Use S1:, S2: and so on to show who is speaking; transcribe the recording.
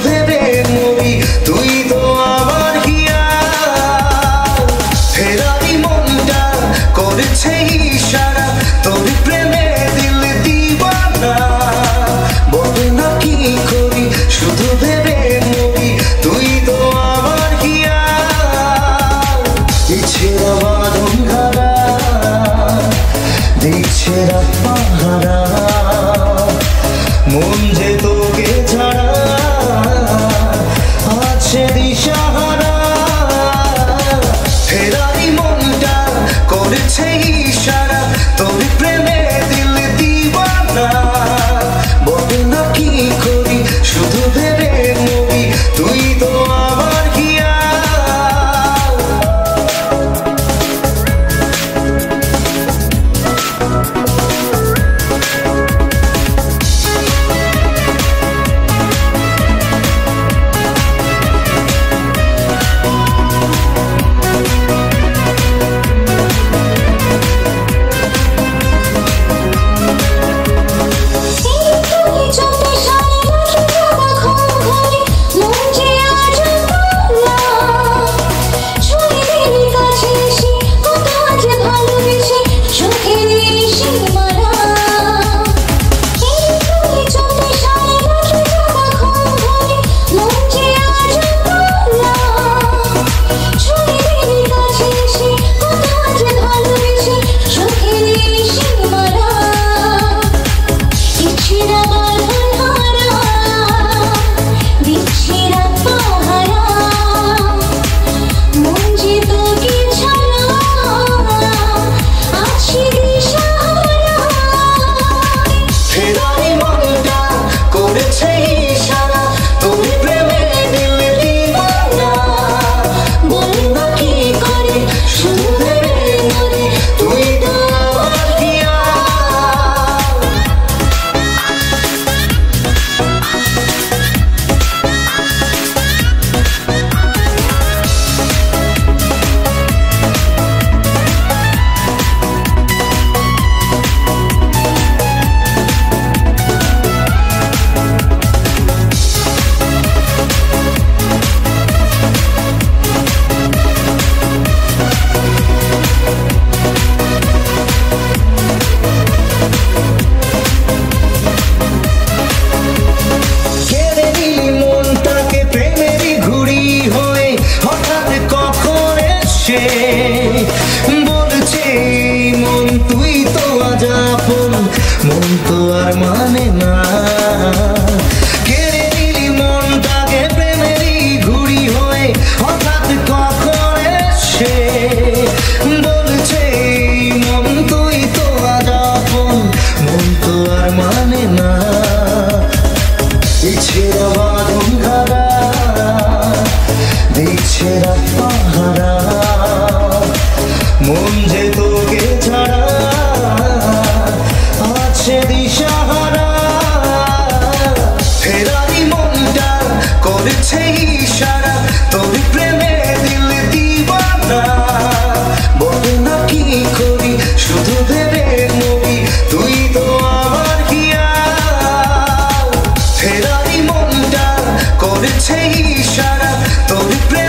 S1: ভেবে মরি তুই তো আমার হিয়া ফেরারি মনটা করেছে ইশারা তোর প্রেমে দিল দিওয়ানা বল না কি করি শুধু ভেবে মরি তুই তো আমার হিয়া দিচ্ছে বাঁধন ঘাড়া দিচ্ছে রাত পাহারা মন যে তোকে ছাড়া আছে দিশাহারা ফেরারি মনটা করেছে ইশারা তোর প্রেমে দিল দিওয়ানা বল না কি করি শুধু ভেবে মরি তুই তো আমার হিয়া বলছে মন তুই তো আজ আপন মন তো আর মানে না কেড়ে নিলি মনটাকে প্রেমেরই ঘুড়ি হয়ে হঠাৎ কখন এসে বলছে মন তুই তো আজ আপন মন তো আর মানে না ইচ্ছে বাঁধন ঘাড়া দিচ্ছে রাত পাহারা মন যে তোকে ছাড়া আছে দিশাহারা ফেরারি মনটা করেছে ইশারা তোর প্রেমে দিল দিওয়ানা বল না কি করি শুধু ভেবে মরি তুই তো আমার হিয়া ফেরারি মনটা করেছে ইশারা তোর প্রেমে